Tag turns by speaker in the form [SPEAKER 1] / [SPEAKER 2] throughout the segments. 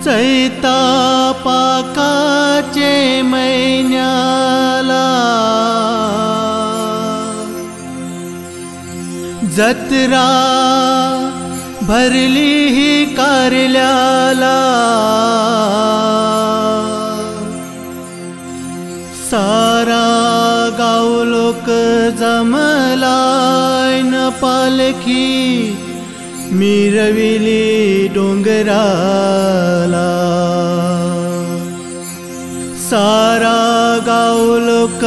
[SPEAKER 1] चैता पाकाचे महिन्याला जत्रा भरली ही कारल्याला सारा गाव लोक जमलाय न पालखी मिरविली डोंगराला सारा गाव लोक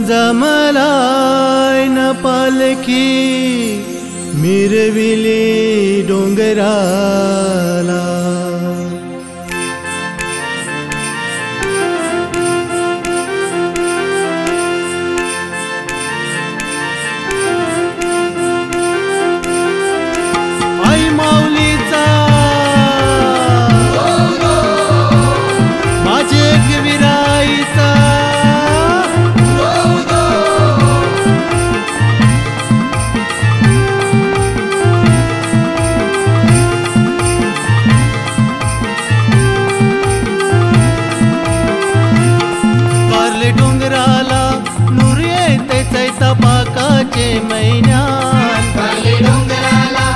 [SPEAKER 1] जमलाय न पालखी मिरविली डोंगराला पाकाचे महिन्यात
[SPEAKER 2] काले डोंगराला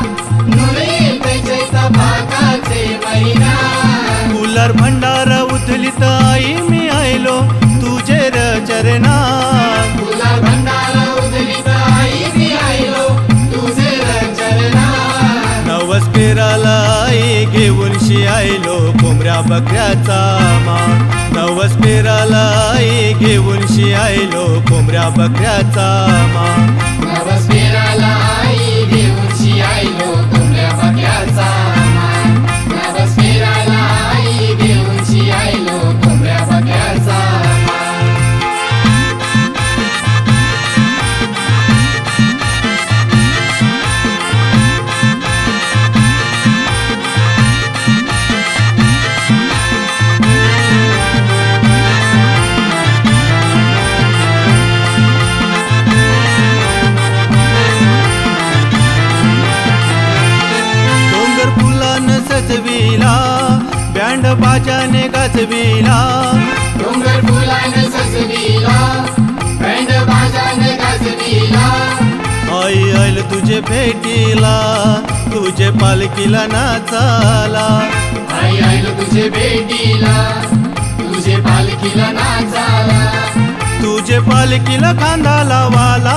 [SPEAKER 2] नूर येते चैता पाकाचे महिन्यात
[SPEAKER 1] फुलार भंडारा उथलीत आई मी आयलो तुझे र चरणात
[SPEAKER 2] फुलार भंडारा उधळीत आई मी आयलो तुझे र चरणात
[SPEAKER 1] नवस पेराला आई घेऊन शी आयलो कोंबड्या बकऱ्याचा मान नवस पेराला आई घेऊन शी आयलो कोंबड्या बकऱ्याचा मान
[SPEAKER 2] नवस पेराला आई घेऊन शी आयलो कोंबड्या बकऱ्याचा मान नवस पेराला आई घेऊन शी आयलो कोंबड्या बकऱ्याचा
[SPEAKER 1] सजविला बँड बाजाने गाजविला
[SPEAKER 2] डोंगर फुलाने सजविला बँड बाजाने गाजविला
[SPEAKER 1] आई आईल तुझे भेटीला तुझे पालखीला नाचाला
[SPEAKER 2] आई आईल तुझे भेटीला तुझे पालखीला नाचाला
[SPEAKER 1] तुझे पालखीला कांदा लावाला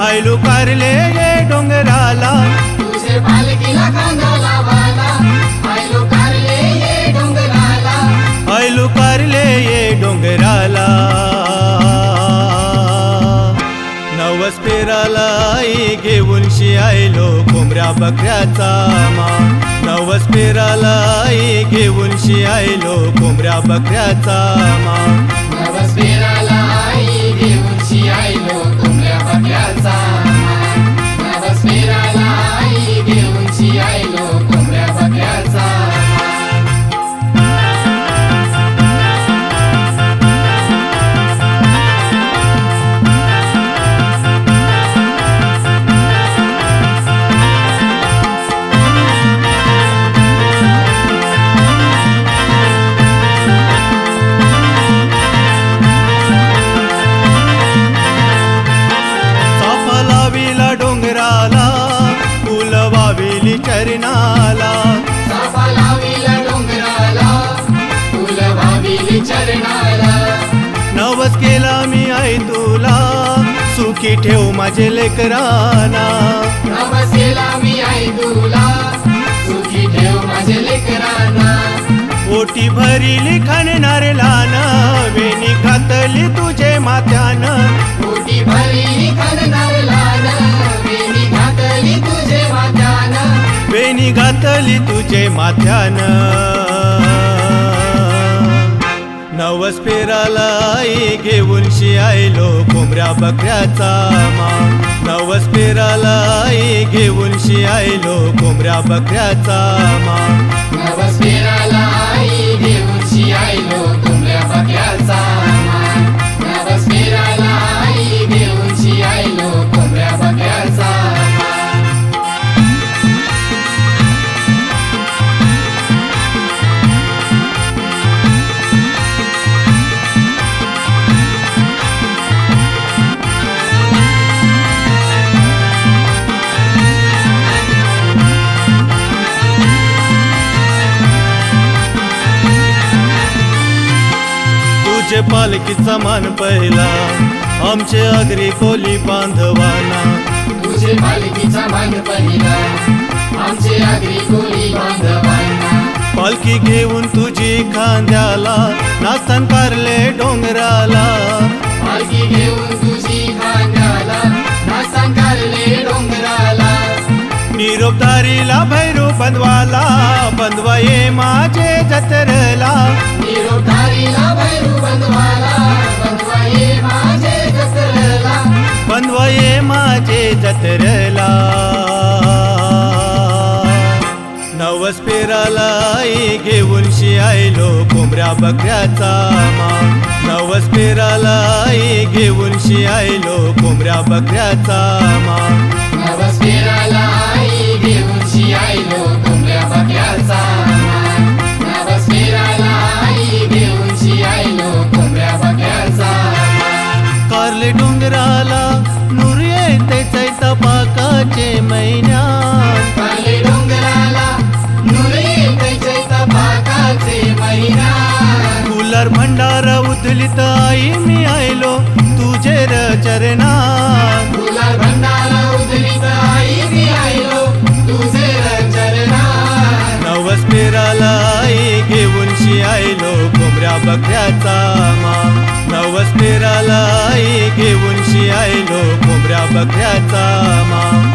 [SPEAKER 1] आयलो कारले ये डोंगराला
[SPEAKER 2] तुझे पालखीला कांदा लावाला आयलो कारले ये डोंगराला
[SPEAKER 1] आयलो कारले ये डोंगराला नवस पेराला आई घेऊन शी आयलो कोंबड्या बकऱ्याचा मान नवस पेराला आई घेऊन शी आयलो कोंबड्या बकऱ्याचा मान
[SPEAKER 2] नवस पेराला आई घेऊन शी आयलो कोंबड्या बकऱ्याचा मान नवस पेराला आई घेऊन शी आयलो कोंबड्या बकऱ्याचा
[SPEAKER 1] चरणाला
[SPEAKER 2] साफा लाविला डोंगराला फुल वाविली चरणाला
[SPEAKER 1] नवस केला मी आई तुला सुखी ठेव माझे लेकरांना
[SPEAKER 2] नवस केला मी आई तुला सुखी ठेव माझे लेकरांना
[SPEAKER 1] ओटी भरिली खाणारे लहान वेणी घातली तुझे माथ्यान
[SPEAKER 2] ओटी भरली खाणार लहान वेणी घातली तुझे माथ्यान
[SPEAKER 1] वेणी घातली तुझे माथ्यान नवस पेराला आई घेऊन शी आयलो कोंबड्या बकऱ्याचा मान नवस पेराला आई घेऊन शी आयलो कोंबड्या बकऱ्याचा मान
[SPEAKER 2] नवस पेराला आई घेऊन शी आयलो कोंबड्या बकऱ्याचा मान नवस पेराला आई घेऊन शी आयलो कोंबड्या बकऱ्याचा मान
[SPEAKER 1] तुझे पालखीचा मान पहिला आमचे आगरी कोली बांधवांना
[SPEAKER 2] तुझे पालखीचा मान पहिला आमचे आगरी कोली बांधवांना
[SPEAKER 1] पालखी घेऊन तुझी खांद्याला नाचतान कारले डोंगराला
[SPEAKER 2] पालखी घेऊन तुझी खांद्याला नाचतान कारले डोंगराला
[SPEAKER 1] निरोपधारीला भैरू बंधवाला बंधवा ये माझे जत्रला
[SPEAKER 2] निरोपधारीला भैरू बंधवाला बंधवा ये माझे जत्रला
[SPEAKER 1] बंधवा ये माझे जत्रला नवस पेराला आई घेऊन शियायलो कोंबड्या बकऱ्याचा मान नवस पेराला आई घेऊन शियायलो कोंबड्या बकऱ्याचा मान
[SPEAKER 2] नवस पेराला आई घेऊन शियायलो कोंबड्या बकऱ्याचा मान नवस पेराला आई घेऊन शियायलो कोंबड्या बकऱ्याचा मान
[SPEAKER 1] कारले डोंगराला नूर येते चैता पाकाचे महिन्यात
[SPEAKER 2] कारले डोंगराला नूर येते चैता पाकाचे महिन्यात
[SPEAKER 1] फुलार भंडारा उधलित आई मी आयलो तुझे चरणात
[SPEAKER 2] फुलार भंडारा उधळीत आई मी आयलो तुझे चरणात
[SPEAKER 1] नवस पेराला आई घेऊन शियायलो कोंबड्या बकऱ्याचा मान नवस पेराला आई घेऊन शियायलो कोंबड्या बकऱ्याचा मान